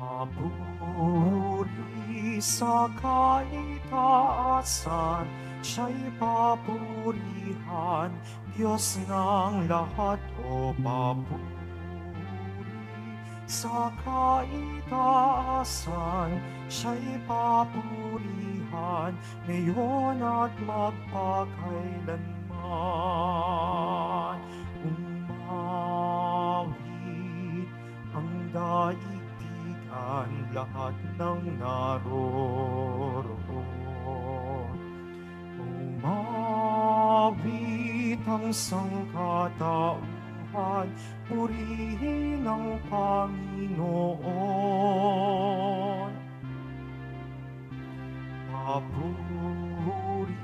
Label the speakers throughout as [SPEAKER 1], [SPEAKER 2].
[SPEAKER 1] Papuri sa kaitaasan, siya'y papurihan, Diyos ng lahat o papuri. Sa kaitaasan, siya'y papurihan, ngayon at magpakailanman. Umawit ang daigdigan, lahat ng naroroon. Umawit ang sangkatauhan, purihin ang Panginoon. Papuri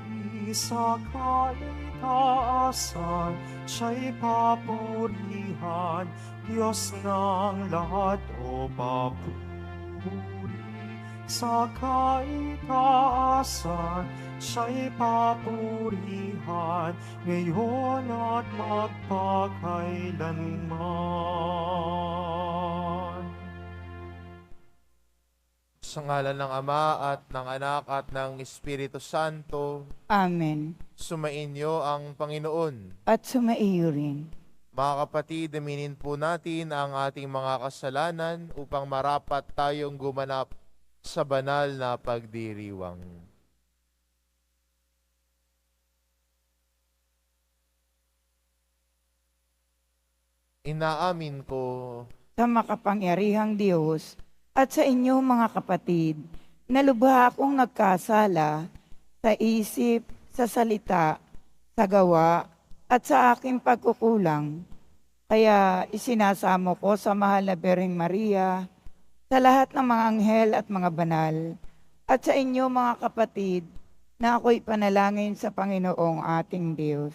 [SPEAKER 1] sa kaitaasan, siya'y papurihan, Diyos ng lahat o papuri. Sa kaitaasan, siya'y papurihan, ngayon at magpakailanman.
[SPEAKER 2] Sa ngalan ng Ama at ng Anak at ng Espiritu Santo,
[SPEAKER 3] Amen.
[SPEAKER 2] sumainyo ang Panginoon.
[SPEAKER 3] At sumaiyo rin.
[SPEAKER 2] Mga kapatid, aminin po natin ang ating mga kasalanan upang marapat tayong gumanap sa banal na pagdiriwang. Inaamin ko
[SPEAKER 3] Sa makapangyarihang Diyos at sa inyong mga kapatid, na lubha akong nagkasala sa isip, sa salita, sa gawa, at sa aking pagkukulang. Kaya isinasamo ko sa mahal na Birheng Maria, sa lahat ng mga anghel at mga banal, at sa inyo mga kapatid, na ako'y panalangin sa Panginoong ating Diyos.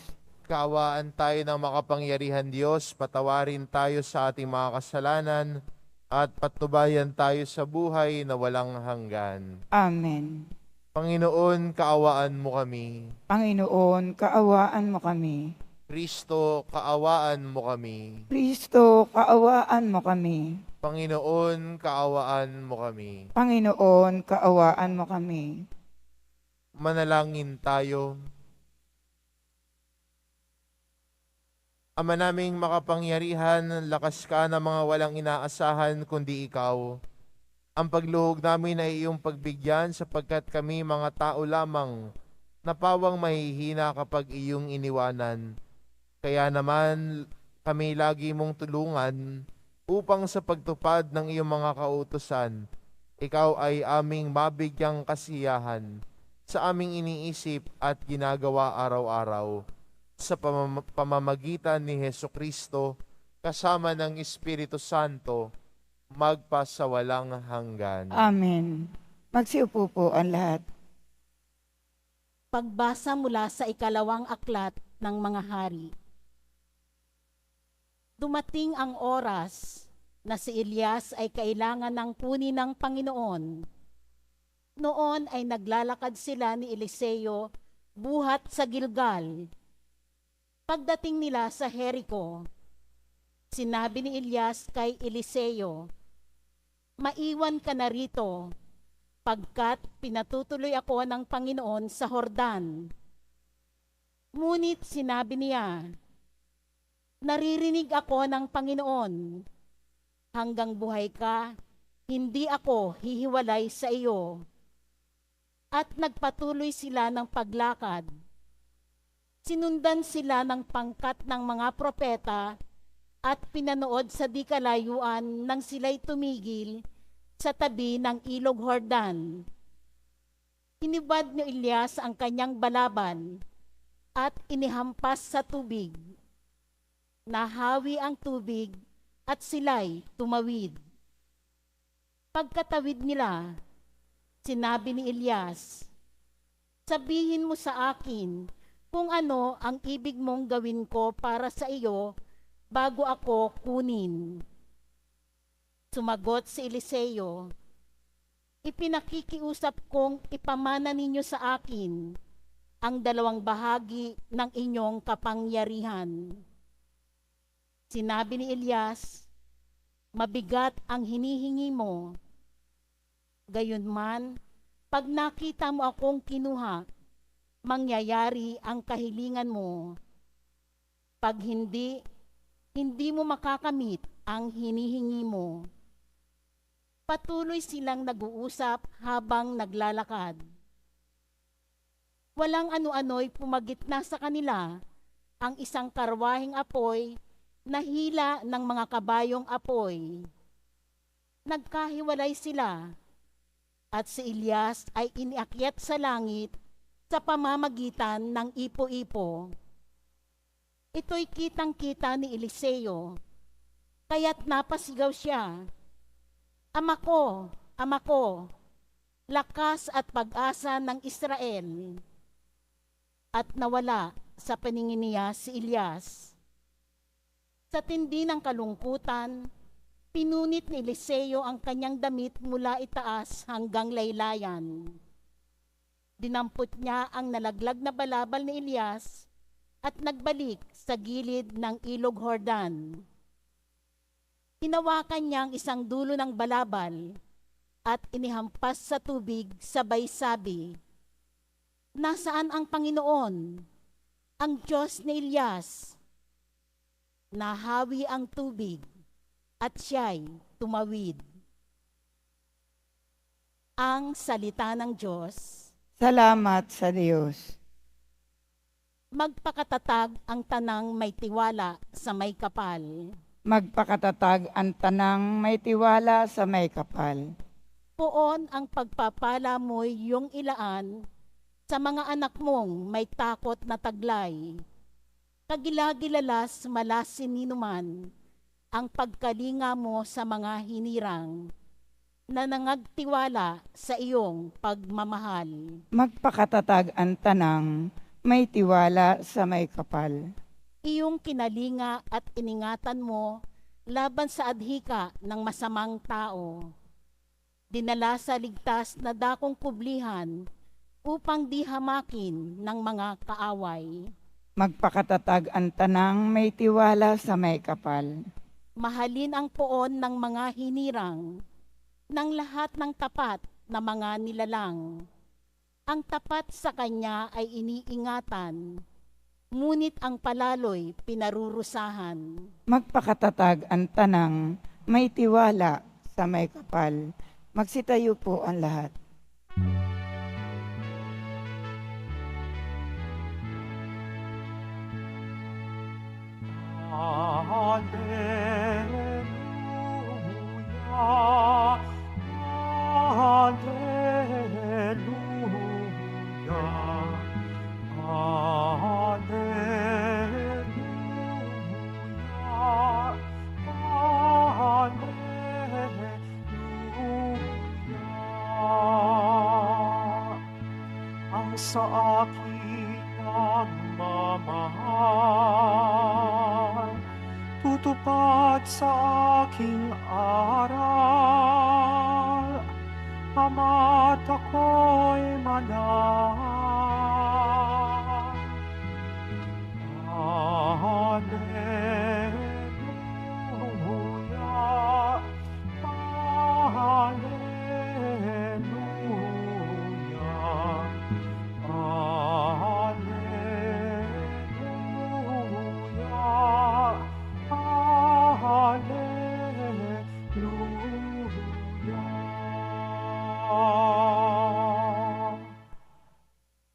[SPEAKER 2] kaawaan tayo ng makapangyarihan Diyos, patawarin tayo sa ating mga kasalanan, at patnubayan tayo sa buhay na walang hanggan.
[SPEAKER 3] Amen.
[SPEAKER 2] Panginoon, kaawaan mo kami.
[SPEAKER 3] Panginoon, kaawaan mo kami.
[SPEAKER 2] Kristo, kaawaan mo kami.
[SPEAKER 3] Kristo, kaawaan mo kami.
[SPEAKER 2] Panginoon, kaawaan mo kami.
[SPEAKER 3] Panginoon, kaawaan mo kami.
[SPEAKER 2] Manalangin tayo. Ama naming makapangyarihan, lakas ka ng mga walang inaasahan kundi ikaw. Ang pagluhog namin ay iyong pagbigyan sapagkat kami mga tao lamang na pawang mahihina kapag iyong iniwanan. Kaya naman kami lagi mong tulungan upang sa pagtupad ng iyong mga kautusan, ikaw ay aming mabigyang kasiyahan sa aming iniisip at ginagawa araw-araw. Sa pamamagitan ni Hesukristo, kasama ng Espiritu Santo, magpasawalang hanggan.
[SPEAKER 3] Amen. Magsiupo po ang lahat.
[SPEAKER 4] Pagbasa mula sa ikalawang aklat ng mga hari. Dumating ang oras na si Elias ay kailangan ng kunin ng Panginoon. Noon ay naglalakad sila ni Eliseo buhat sa Gilgal. Pagdating nila sa Jericho, sinabi ni Elias kay Eliseo, "Maiwan ka na rito, pagkat pinatutuloy ako ng Panginoon sa Jordan." Ngunit sinabi niya, "Naririnig ako ng Panginoon, hanggang buhay ka, hindi ako hihiwalay sa iyo." At nagpatuloy sila ng paglakad. Sinundan sila ng pangkat ng mga propeta at pinanood sa di kalayuan nang sila'y tumigil sa tabi ng ilog Jordan. Hinubad ni Elias ang kanyang balaban at inihampas sa tubig. Nahawi ang tubig at sila'y tumawid. Pagkatawid nila, sinabi ni Elias, "Sabihin mo sa akin kung ano ang ibig mong gawin ko para sa iyo bago ako kunin." Sumagot si Eliseo, "Ipinakikiusap kong ipamana ninyo sa akin ang 2 bahagi ng inyong kapangyarihan." Sinabi ni Elias, "Mabigat ang hinihingi mo, Gayunman, pag nakita mo akong kinuha, mangyayari ang kahilingan mo. Pag hindi, hindi mo makakamit ang hinihingi mo. Patuloy silang nag-uusap habang naglalakad. Walang ano-ano'y pumagitna sa kanila, ang isang karwaheng apoy na hila ng mga kabayong apoy. Nagkahiwalay sila, at si Elias ay iniakyat sa langit sa pamamagitan ng ipo-ipo. Ito'y kitang-kita ni Eliseo, kaya't napasigaw siya, Ama ko, lakas at pag-asa ng Israel. At nawala sa paningin niya si Elias. Sa tindi ng kalungkutan, pinunit ni Eliseo ang kanyang damit mula itaas hanggang laylayan. Dinampot niya ang nalaglag na balabal ni Elias at nagbalik sa gilid ng ilog Jordan. Hinawakan niya ang isang dulo ng balabal at inihampas sa tubig sabay sabi, Nasaan ang Panginoon, ang Diyos ni Elias? Nahawi ang tubig at siya'y tumawid. Ang salita ng Diyos.
[SPEAKER 3] Salamat sa Diyos.
[SPEAKER 4] Magpakatatag ang tanang may tiwala sa may kapal.
[SPEAKER 3] Magpakatatag ang tanang may tiwala sa may kapal.
[SPEAKER 4] Poon ang pagpapala mo'y iyong ilaan sa mga anak mong may takot na taglay. Kagilagilalas malasin ninuman ang pagkalinga mo sa mga hinirang na nangagtiwala sa iyong pagmamahal.
[SPEAKER 3] Magpakatatag ang tanang may tiwala sa may kapal.
[SPEAKER 4] Iyong kinalinga at iningatan mo laban sa adhika ng masamang tao. Dinala sa ligtas na dakong kublihan upang di hamakin ng mga kaaway.
[SPEAKER 3] Magpakatatag ang tanang may tiwala sa may kapal.
[SPEAKER 4] Mahalin ang poon ng mga hinirang, ng lahat ng tapat na mga nilalang. Ang tapat sa kanya ay iniingatan, ngunit ang palaloy pinarurusahan.
[SPEAKER 3] Magpakatatag ang tanang may tiwala sa may kapal. Magsitayo po ang lahat.
[SPEAKER 1] Alleluia, Alleluia, Alleluia, Alleluia. Ang sa akin nagmamahal, tutupad sa aking aral, ama't ako'y manan. Alleluia, Alleluia, Alleluia, Alleluia.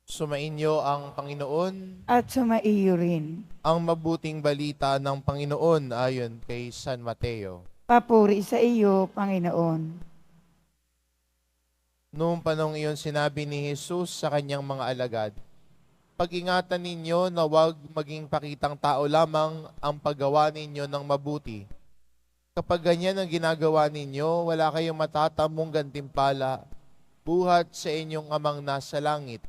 [SPEAKER 2] Sumainyo ang Panginoon,
[SPEAKER 3] At sumaiyo rin.
[SPEAKER 2] ang mabuting balita ng Panginoon ayon kay San Mateo.
[SPEAKER 3] Papuri sa iyo, Panginoon.
[SPEAKER 2] Noong panong iyon sinabi ni Jesus sa kanyang mga alagad, Pag-ingatan ninyo na huwag maging pakitang tao lamang ang paggawa ninyo ng mabuti. Kapag ganyan ang ginagawa ninyo, wala kayong matatamong gantimpala buhat sa inyong amang nasa langit.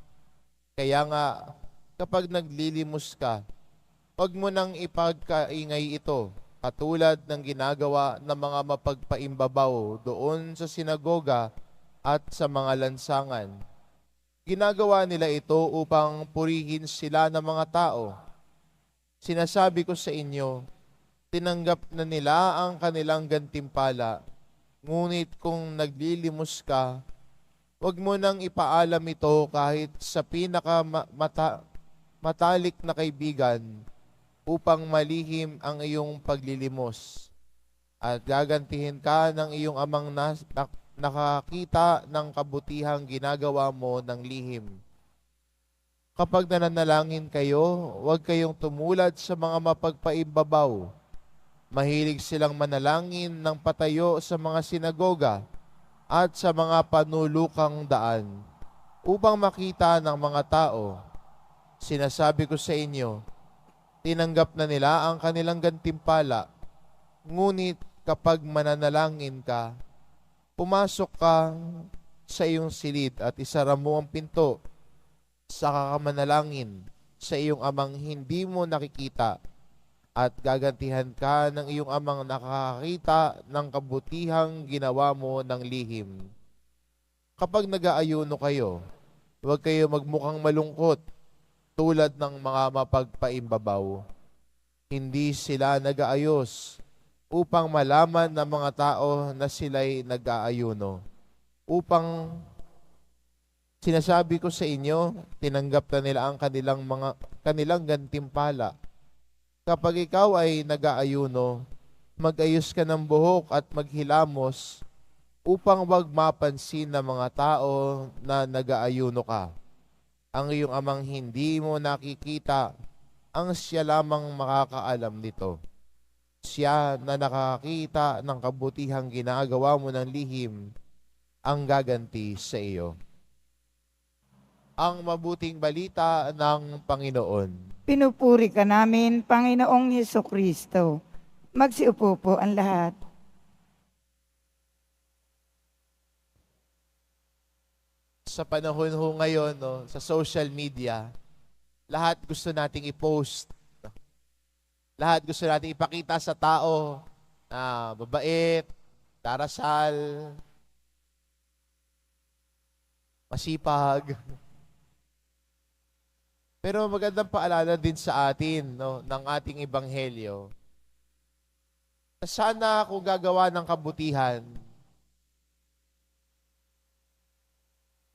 [SPEAKER 2] Kaya nga, kapag naglilimos ka, huwag mo nang ipagkaingay ito, katulad ng ginagawa ng mga mapagpaimbabaw doon sa sinagoga at sa mga lansangan. Ginagawa nila ito upang purihin sila ng mga tao. Sinasabi ko sa inyo, tinanggap na nila ang kanilang gantimpala. Ngunit kung naglilimos ka, Huwag mo nang ipaalam ito kahit sa matalik na kaibigan upang malihim ang iyong paglilimos at gagantihin ka ng iyong amang nakakita ng kabutihang ginagawa mo ng lihim. Kapag nananalangin kayo, huwag kayong tumulad sa mga mapagpaibabaw. Mahilig silang manalangin ng patayo sa mga sinagoga at sa mga panulukang daan upang makita ng mga tao. Sinasabi ko sa inyo, tinanggap na nila ang kanilang gantimpala. Ngunit kapag mananalangin ka, pumasok ka sa iyong silid at isara mo ang pinto. Saka ka manalangin sa iyong amang hindi mo nakikita at gagantihan ka ng iyong amang nakakakita ng kabutihang ginawa mo ng lihim. Kapag nag-aayuno kayo, huwag kayo magmukhang malungkot tulad ng mga mapagpaimbabaw. Hindi sila nag-aayos upang malaman ng mga tao na sila'y nag-aayuno. Sinasabi ko sa inyo, tinanggap na nila ang kanilang gantimpala. Kapag ikaw ay nag-aayuno, mag-ayos ka ng buhok at maghilamos upang wag mapansin ng mga tao na nag-aayuno ka. Ang iyong amang hindi mo nakikita, ang siya lamang makakaalam nito. Siya na nakakita ng kabutihang ginagawa mo ng lihim, ang gaganti sa iyo. Ang mabuting balita ng Panginoon.
[SPEAKER 3] Pinupuri ka namin, Panginoong Hesukristo. Magsiupo po ang lahat.
[SPEAKER 2] Sa panahon ho ngayon, sa social media, lahat gusto nating i-post. Lahat gusto nating ipakita sa tao na mabait, darasal, masipag. Pero magandang paalala din sa atin ng ating ebanghelyo. Sana kung gagawa ng kabutihan,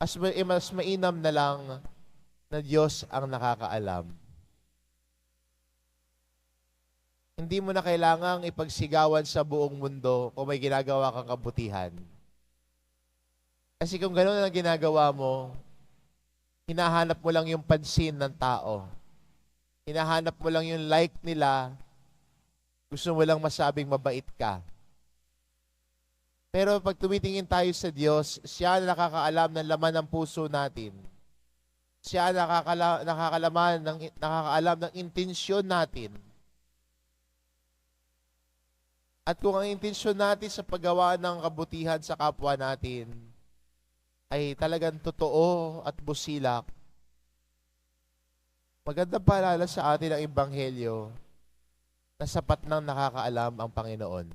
[SPEAKER 2] mas mainam na lang na Diyos ang nakakaalam. Hindi mo na kailangang ipagsigawan sa buong mundo kung may ginagawa kang kabutihan. Kasi kung gano'n ang ginagawa mo, hinahanap mo lang yung pansin ng tao. Hinahanap mo lang yung like nila. Gusto mo lang masabing mabait ka. Pero pag tumitingin tayo sa Diyos, siya na nakakaalam ng laman ng puso natin. Siya nakakaalam ng intensyon natin. At kung ang intensyon natin sa paggawa ng kabutihan sa kapwa natin ay talagang totoo at busilak, magandang paalala sa atin ang ebanghelyo na sapat nang nakakaalam ang Panginoon.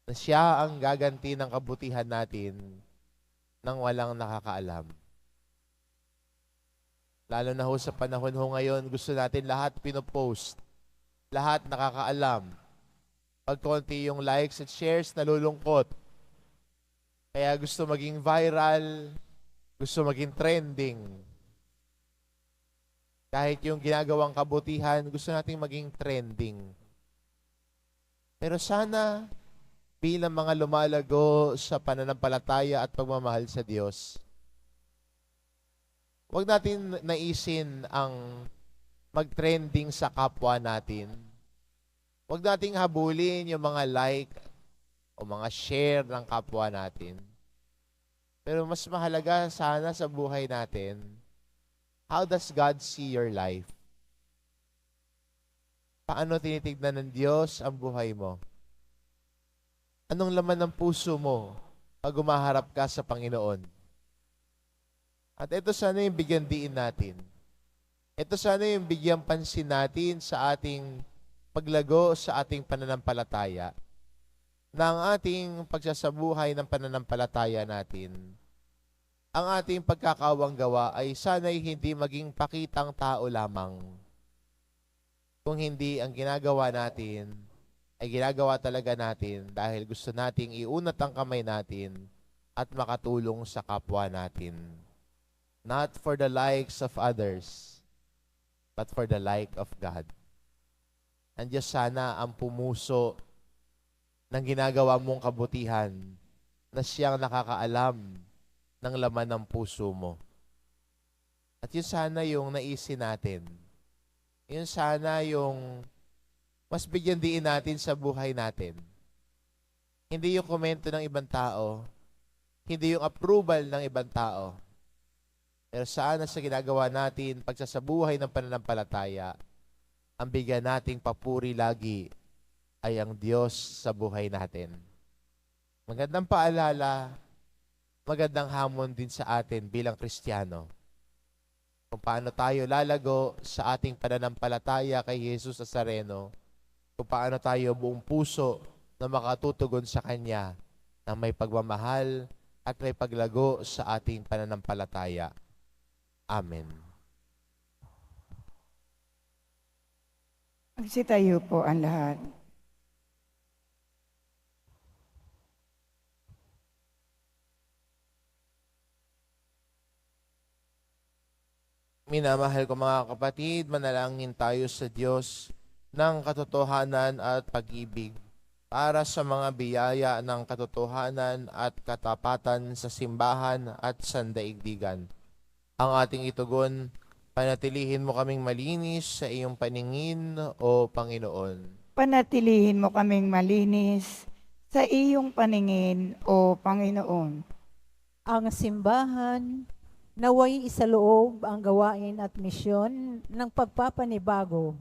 [SPEAKER 2] Na siya ang gaganti ng kabutihan natin nang walang nakakaalam. Lalo na ho sa panahon ho ngayon, gusto natin lahat pinopost. Lahat nakakaalam. Pag konti yung likes at shares, nalulungkot. Kaya gusto maging viral, gusto maging trending. Kahit yung ginagawang kabutihan, gusto nating maging trending. Pero sana, bilang mga lumalago sa pananampalataya at pagmamahal sa Diyos, huwag natin naisin ang mag-trending sa kapwa natin. Huwag nating habulin yung mga like o mga share ng kapwa natin. Pero mas mahalaga sana sa buhay natin, how does God see your life? Paano tinitignan ng Diyos ang buhay mo? Anong laman ng puso mo pag umaharap ka sa Panginoon? At ito sana yung bigyan diin natin. Ito sana yung bigyan pansin natin sa ating paglago sa ating pananampalataya, na ang ating pagsasabuhay ng pananampalataya natin, ang ating pagkakawang gawa ay sana'y hindi maging pakitang tao lamang. Kung hindi, ang ginagawa natin ay ginagawa talaga natin dahil gusto nating iunat ang kamay natin at makatulong sa kapwa natin. Not for the likes of others, but for the like of God. And Diyos sana ang pumuso ng ginagawa mong kabutihan na siyang nakakaalam ng laman ng puso mo. At yun sana yung naisin natin. Yun sana yung mas bigyan diin natin sa buhay natin. Hindi yung komento ng ibang tao, hindi yung approval ng ibang tao. Pero sana sa ginagawa natin, pagsasabuhay ng pananampalataya, ang bigyan nating papuri lagi ay ang Diyos sa buhay natin. Magandang paalala, magandang hamon din sa atin bilang Kristiyano. Kung paano tayo lalago sa ating pananampalataya kay Jesus Nazareno, kung paano tayo buong puso na makatutugon sa Kanya na may pagmamahal at may paglago sa ating pananampalataya. Amen.
[SPEAKER 3] Magsitayo po ang lahat.
[SPEAKER 2] Minamahal ko mga kapatid, manalangin tayo sa Diyos ng katotohanan at pag-ibig para sa mga biyaya ng katotohanan at katapatan sa simbahan at sandaigdigan. Ang ating itugon, panatilihin mo kaming malinis sa iyong paningin, O Panginoon.
[SPEAKER 3] Panatilihin mo kaming malinis sa iyong paningin, O Panginoon.
[SPEAKER 5] Ang simbahan naway isaloob ang gawain at misyon ng pagpapanibago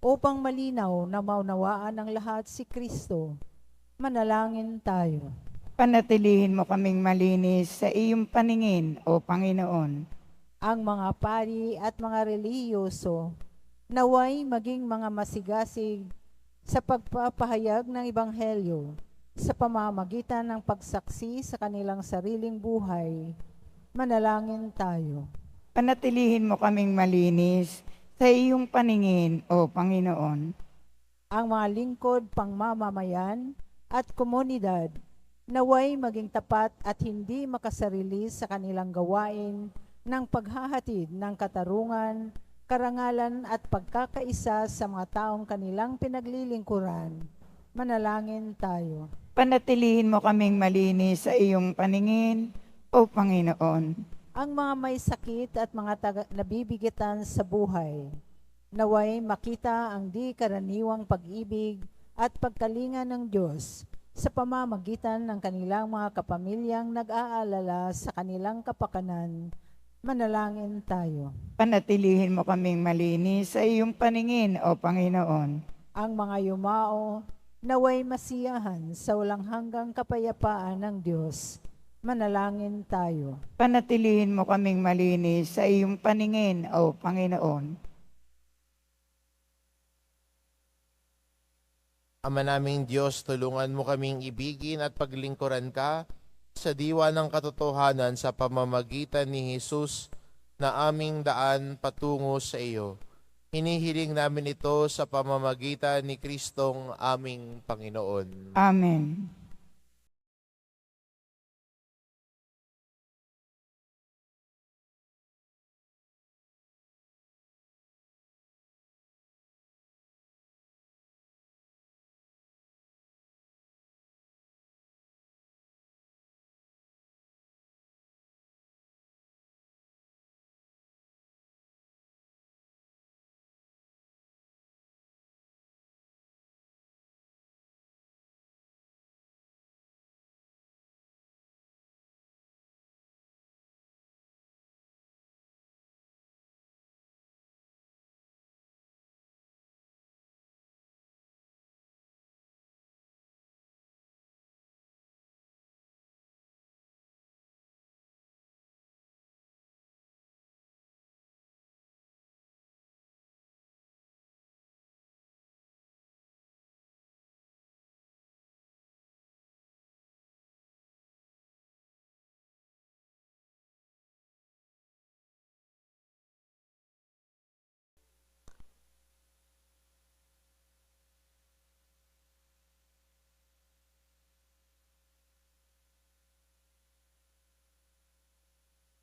[SPEAKER 5] upang malinaw na maunawaan ng lahat si Kristo. Manalangin tayo.
[SPEAKER 3] Panatilihin mo kaming malinis sa iyong paningin, O Panginoon.
[SPEAKER 5] Ang mga pari at mga relihiyoso naway maging mga masigasig sa pagpapahayag ng Ebanghelyo sa pamamagitan ng pagsaksi sa kanilang sariling buhay. Manalangin tayo.
[SPEAKER 3] Panatilihin mo kaming malinis sa iyong paningin, O Panginoon.
[SPEAKER 5] Ang mga lingkod pangmamamayan at komunidad naway maging tapat at hindi makasarili sa kanilang gawain ng paghahatid ng katarungan, karangalan at pagkakaisa sa mga taong kanilang pinaglilingkuran. Manalangin tayo.
[SPEAKER 3] Panatilihin mo kaming malinis sa iyong paningin, O Panginoon.
[SPEAKER 5] Ang mga may sakit at mga nabibigitan sa buhay, naway makita ang di karaniwang pag-ibig at pagkalinga ng Diyos sa pamamagitan ng kanilang mga kapamilyang nag-aalala sa kanilang kapakanan. Manalangin tayo.
[SPEAKER 3] Panatilihin mo kaming malinis sa iyong paningin, O Panginoon.
[SPEAKER 5] Ang mga yumao naway masiyahan sa walang hanggang kapayapaan ng Diyos. Manalangin tayo.
[SPEAKER 3] Panatilihin mo kaming malinis sa iyong paningin, O Panginoon.
[SPEAKER 2] Ama naming Diyos, tulungan mo kaming ibigin at paglingkuran ka sa diwa ng katotohanan sa pamamagitan ni Jesus na aming daan patungo sa iyo. Hinihiling namin ito sa pamamagitan ni Kristong aming Panginoon.
[SPEAKER 3] Amen.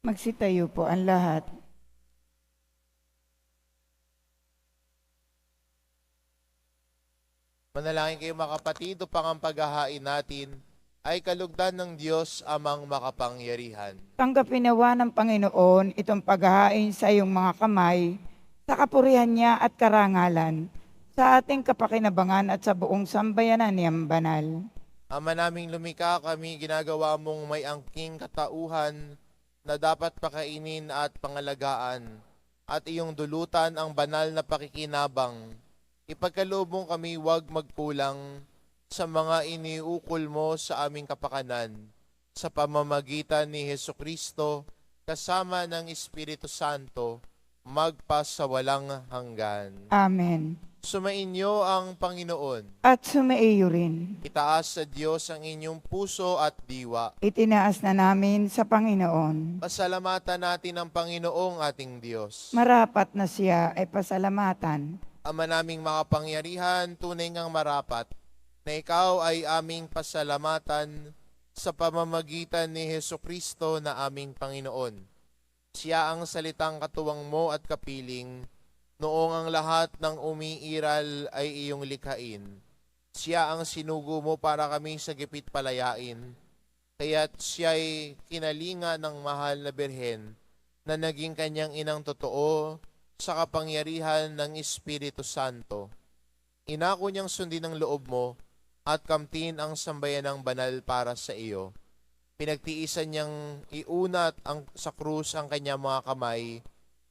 [SPEAKER 3] Magsitayo po ang lahat.
[SPEAKER 2] Manalangin kayo mga kapatid, upang ang paghahain natin ay kalugdan ng Diyos amang makapangyarihan.
[SPEAKER 3] Tanggapin nawa ng Panginoon itong paghahain sa iyong mga kamay, sa kapurihan niya at karangalan, sa ating kapakinabangan at sa buong sambayanan niyang banal.
[SPEAKER 2] Ama naming lumikha, kami ginagawa mong may angking katauhan na dapat pakainin at pangalagaan, at iyong dulutan ang banal na pakikinabang. Ipagkaloob mong kami huwag magkulang sa mga iniukol mo sa aming kapakanan, sa pamamagitan ni Hesukristo, kasama ng Espiritu Santo, magpasawalang hanggan.
[SPEAKER 3] Amen.
[SPEAKER 2] Sumainyo ang Panginoon.
[SPEAKER 3] At sumaiyo rin.
[SPEAKER 2] Itaas sa Diyos ang inyong puso at diwa.
[SPEAKER 3] Itinaas na namin sa Panginoon.
[SPEAKER 2] Pasalamatan natin ang Panginoong ating Diyos.
[SPEAKER 3] Marapat na siya ay pasalamatan.
[SPEAKER 2] Ama naming makapangyarihan, tunay ngang marapat na ikaw ay aming pasalamatan sa pamamagitan ni Hesukristo na aming Panginoon. Siya ang salitang katuwang mo at kapiling, noong ang lahat ng umiiral ay iyong likhain. Siya ang sinugo mo para kami sa gipit palayain, kaya't siya'y kinalinga ng mahal na Birhen na naging kanyang inang totoo sa kapangyarihan ng Espiritu Santo. Inako niyang sundin ang loob mo at kamtin ang sambayanang banal para sa iyo. Pinagtiisan niyang iunat sa krus ang kanyang mga kamay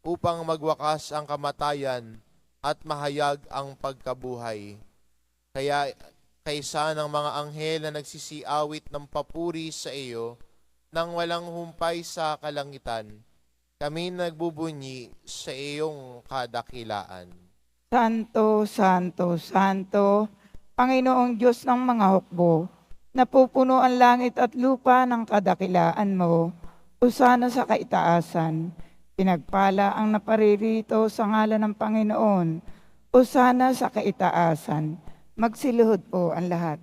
[SPEAKER 2] upang magwakas ang kamatayan at mahayag ang pagkabuhay. Kaya kaysa ng mga anghel na nagsisiawit ng papuri sa iyo nang walang humpay sa kalangitan, kami nagbubunyi sa iyong kadakilaan.
[SPEAKER 3] Santo, Santo, Santo, Panginoong Diyos ng mga hukbo, napupuno ang langit at lupa ng kadakilaan mo, usana sa kaitaasan. Pinagpala ang naparirito sa ngalan ng Panginoon, usana sa kaitaasan. Magsiluhod po ang lahat.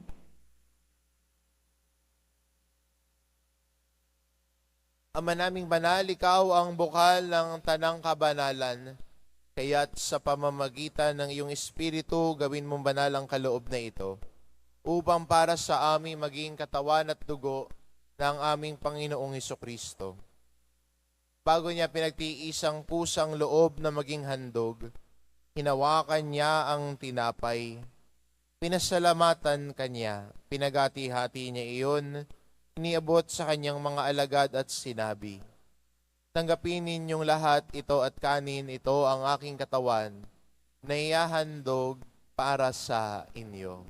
[SPEAKER 2] Ama naming banal, ikaw ang bukal ng tanang kabanalan. Kaya't sa pamamagitan ng iyong Espiritu, gawin mong banal ang kaloob na ito, upang para sa amin maging katawan at dugo ng aming Panginoong Hesukristo. Bago niya pinagtiisang pusang loob na maging handog, hinawakan niya ang tinapay. Pinasalamatan kanya, pinagati-hati niya iyon, iniabot sa kanyang mga alagad at sinabi, "Tanggapin ninyong lahat ito at kanin, ito ang aking katawan na ihahandog para sa inyo."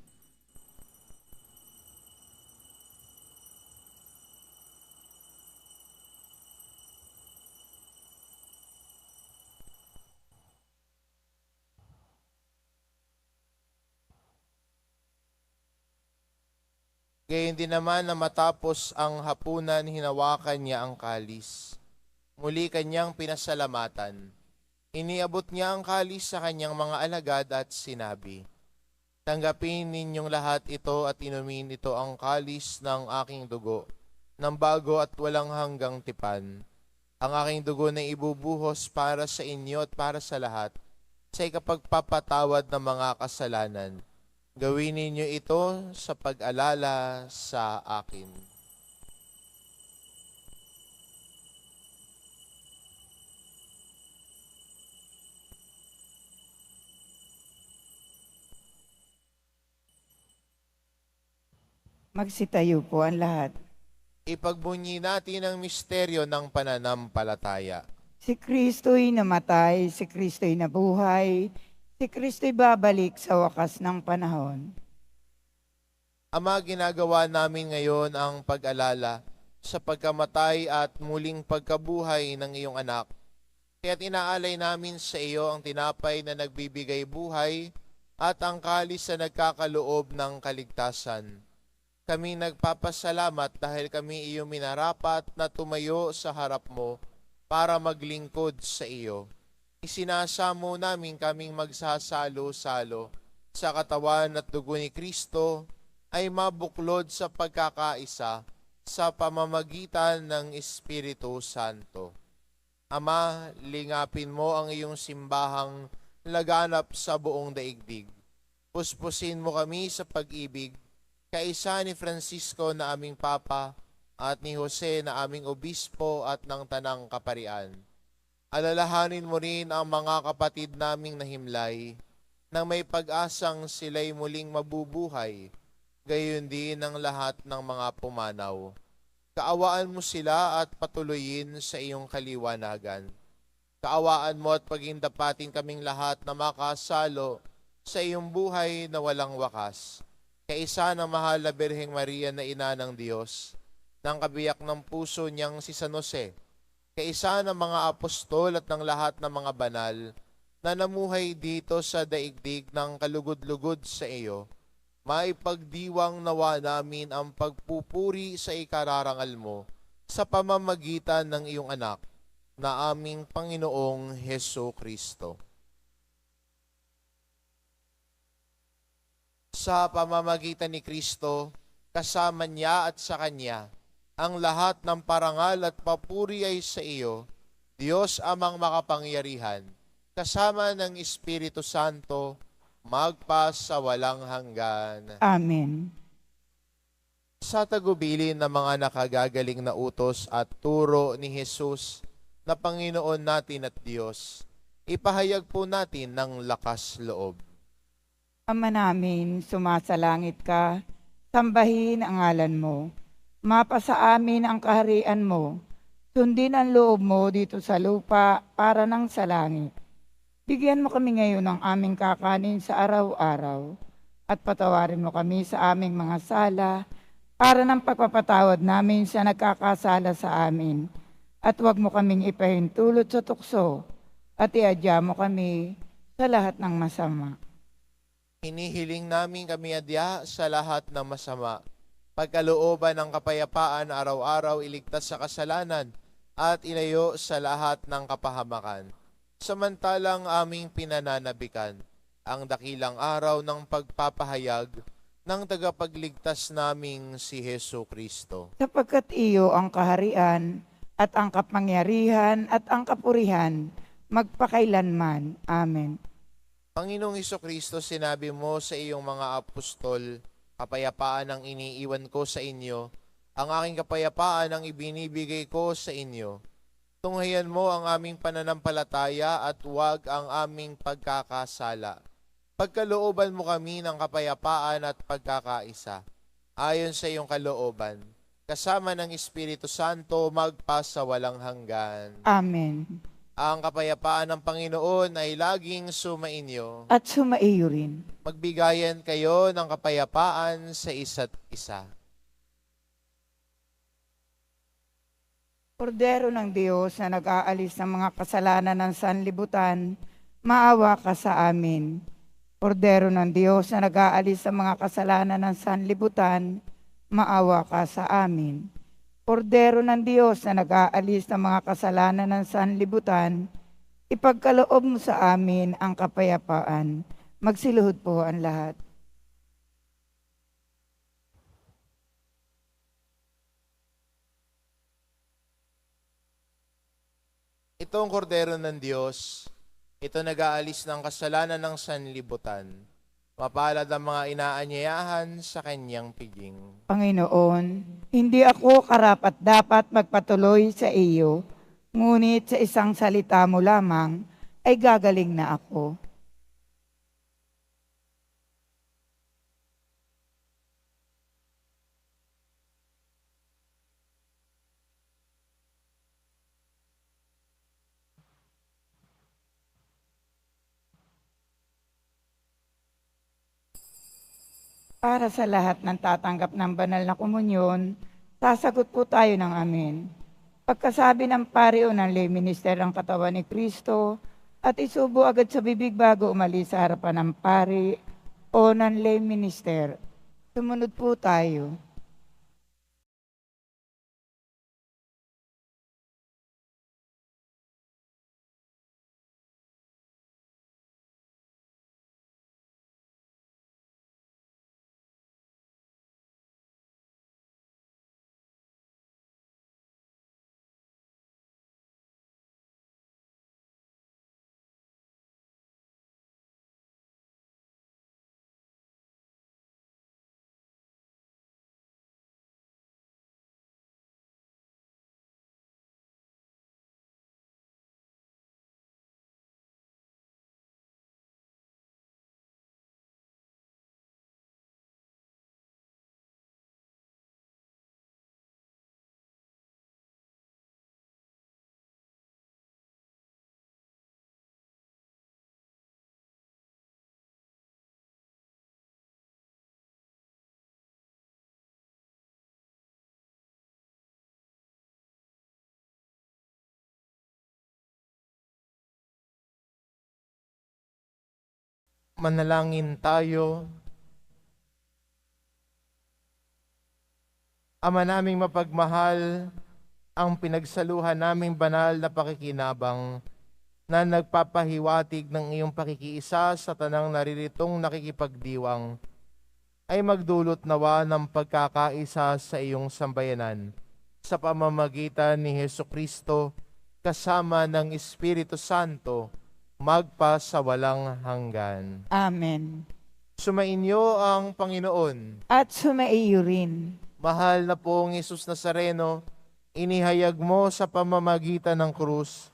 [SPEAKER 2] Gayon din naman na matapos ang hapunan, hinawakan niya ang kalis. Muli kanyang pinasalamatan. Iniabot niya ang kalis sa kanyang mga alagad at sinabi, "Tanggapin ninyong lahat ito at inumin ito ang kalis ng aking dugo, ng bago at walang hanggang tipan. Ang aking dugo na ibubuhos para sa inyo at para sa lahat, sa ikapagpapatawad ng mga kasalanan. Gawin ninyo ito sa pag-alala sa akin."
[SPEAKER 3] Magsitayo po ang lahat.
[SPEAKER 2] Ipagbunyi natin ang misteryo ng pananampalataya.
[SPEAKER 3] Si Kristo'y namatay, si Kristo'y nabuhay, si Kristo'y babalik sa wakas ng panahon.
[SPEAKER 2] Ama, ginagawa namin ngayon ang pag-alala sa pagkamatay at muling pagkabuhay ng iyong anak. Kaya't inaalay namin sa iyo ang tinapay na nagbibigay buhay at ang kalis na nagkakaloob ng kaligtasan. Kami nagpapasalamat dahil kami iyong minarapat na tumayo sa harap mo para maglingkod sa iyo. Isinasamo namin kaming magsasalo-salo sa katawan at dugo ni Kristo ay mabuklod sa pagkakaisa sa pamamagitan ng Espiritu Santo. Ama, lingapin mo ang iyong simbahang laganap sa buong daigdig. Puspusin mo kami sa pag-ibig, kaisa ni Francisco na aming Papa at ni Jose na aming Obispo at ng Tanang Kaparian. Alalahanin mo rin ang mga kapatid naming nahimlay nang may pag-asang sila'y muling mabubuhay, gayon din ang lahat ng mga pumanaw. Kaawaan mo sila at patuloyin sa iyong kaliwanagan. Kaawaan mo at pagindapatin kaming lahat na makasalo sa iyong buhay na walang wakas. Kaisa ng mahal na Birheng Maria na ina ng Diyos, ng kabiyak ng puso niyang si San Jose, kaisa ng mga apostol at ng lahat ng mga banal na namuhay dito sa daigdig ng kalugod-lugod sa iyo, maipagdiwang nawa namin ang pagpupuri sa ikararangal mo sa pamamagitan ng iyong anak na aming Panginoong Heso Kristo. Sa pamamagitan ni Kristo, kasama niya at sa Kanya, ang lahat ng parangal at papuri ay sa iyo, Diyos amang makapangyarihan, kasama ng Espiritu Santo, magpa sa walang hanggan.
[SPEAKER 3] Amen.
[SPEAKER 2] Sa tagubilin ng mga nakagagaling na utos at turo ni Jesus na Panginoon natin at Diyos, ipahayag po natin ng lakas loob.
[SPEAKER 3] Ama namin, sumasalangit ka, sambahin ang ngalan mo. Mapasa amin ang kaharian mo. Sundin ang loob mo dito sa lupa para nang sa langit. Bigyan mo kami ngayon ng aming kakanin sa araw-araw at patawarin mo kami sa aming mga sala para ng pagpapatawad namin sa nagkakasala sa amin. At huwag mo kaming ipahintulot sa tukso at iadya mo kami sa lahat ng masama.
[SPEAKER 2] Hinihiling namin kami adya sa lahat ng masama. Pagkalooban ng kapayapaan araw-araw iligtas sa kasalanan at ilayo sa lahat ng kapahamakan. Samantalang aming pinananabikan ang dakilang araw ng pagpapahayag ng tagapagligtas naming si Heso Kristo.
[SPEAKER 3] Sapagkat iyo ang kaharian at ang kapangyarihan at ang kapurihan magpakailanman. Amen.
[SPEAKER 2] Panginoong Hesukristo, sinabi mo sa iyong mga apostol, kapayapaan ang iniiwan ko sa inyo, ang aking kapayapaan ang ibinibigay ko sa inyo. Tunghayan mo ang aming pananampalataya at huwag ang aming pagkakasala. Pagkalooban mo kami ng kapayapaan at pagkakaisa, ayon sa iyong kalooban, kasama ng Espiritu Santo magpa sa walang hanggan.
[SPEAKER 3] Amen.
[SPEAKER 2] Ang kapayapaan ng Panginoon ay laging sumainyo.
[SPEAKER 3] At sumaiyo rin.
[SPEAKER 2] Magbigayan kayo ng kapayapaan sa isa't isa.
[SPEAKER 3] Kordero ng Diyos na nag-aalis ng mga kasalanan ng sanlibutan, maawa ka sa amin. Kordero ng Diyos na nag-aalis ng mga kasalanan ng sanlibutan, maawa ka sa amin. Kordero ng Diyos na nag-aalis ng mga kasalanan ng sanlibutan, ipagkaloob mo sa amin ang kapayapaan. Magsiluhod po ang lahat.
[SPEAKER 2] Ito ang kordero ng Diyos. Ito nag-aalis ng kasalanan ng sanlibutan. Mapalad ang mga inaanyayahan sa kanyang piging.
[SPEAKER 3] Panginoon, hindi ako karapat-dapat magpatuloy sa iyo, ngunit sa isang salita mo lamang ay gagaling na ako. Para sa lahat ng tatanggap ng banal na komunyon, sasagot po tayo ng amen. Pagkasabi ng pari o ng lay minister ang katawan ni Kristo, at isubo agad sa bibig bago umalis sa harapan ng pari o ng lay minister. Sumunod po tayo.
[SPEAKER 2] Manalangin tayo. Ama naming mapagmahal, ang pinagsaluhan naming banal na pakikinabang na nagpapahiwatig ng iyong pakikiisa sa tanang nariritong nakikipagdiwang ay magdulot nawa ng pagkakaisa sa iyong sambayanan sa pamamagitan ni Hesukristo kasama ng Espiritu Santo magpa sa walang hanggan.
[SPEAKER 3] Amen.
[SPEAKER 2] Sumainyo ang Panginoon.
[SPEAKER 3] At sumaiyo rin.
[SPEAKER 2] Mahal na pong Hesus Nazareno, inihayag mo sa pamamagitan ng krus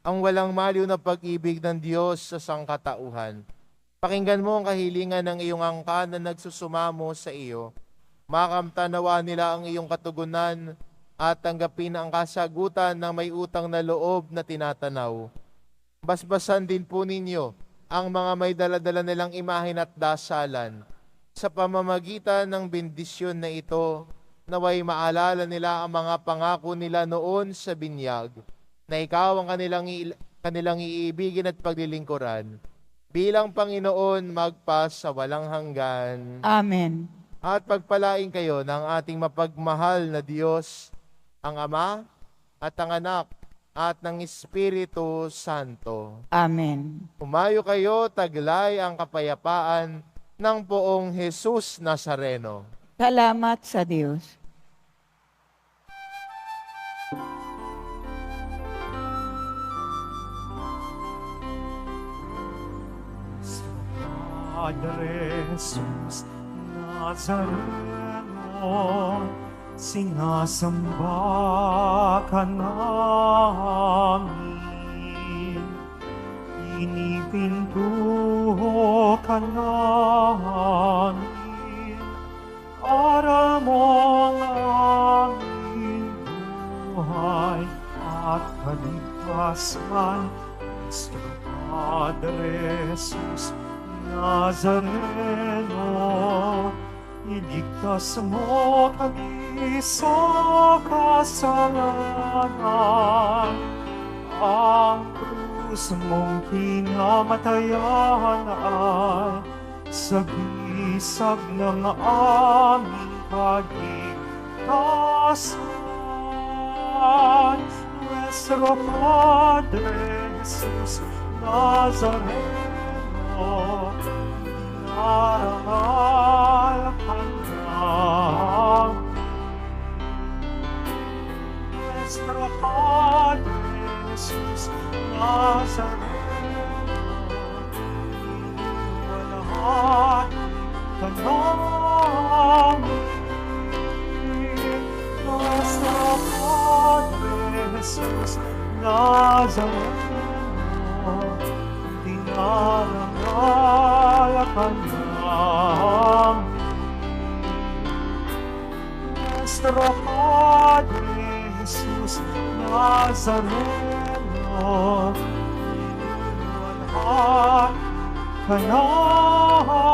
[SPEAKER 2] ang walang maliw na pag-ibig ng Diyos sa sangkatauhan. Pakinggan mo ang kahilingan ng iyong angkan na nagsusumamo sa iyo. Makamtanawa nila ang iyong katugunan at tanggapin ang kasagutan ng may utang na loob na tinatanaw. Basbasan din po ninyo ang mga may daladala nilang imahen at dasalan. Sa pamamagitan ng bendisyon na ito, naway maalala nila ang mga pangako nila noon sa binyag, na ikaw ang kanilang iibigin at paglilingkuran. Bilang Panginoon, magpa sa walang hanggan.
[SPEAKER 3] Amen.
[SPEAKER 2] At pagpalain kayo ng ating mapagmahal na Diyos, ang Ama at ang Anak at ng Espiritu Santo.
[SPEAKER 3] Amen.
[SPEAKER 2] Umayo kayo, taglay ang kapayapaan ng poong Hesus Nazareno.
[SPEAKER 3] Salamat sa Diyos.
[SPEAKER 1] Padre Jesus Nazareno, sinasamba ka namin. Pinipintuho ka namin, para mong aming buhay at kaligtasan. Cristo Padre Jesus Nazareno, iligtas mo kami sa kasalanan. Ang krus mong kinamatayan ay sagisag ng aming kaligtasan. Nuestro Padre Jesus Nazareno, dinarangal ka namin. Nuestro Padre Jesus Nazareno, iniwalahan ka namin. Nuestro Padre Jesus Nazareno, dinarangal ka namin. Nuestro Padre Jesus Nazareno, iniwalahan ka namin.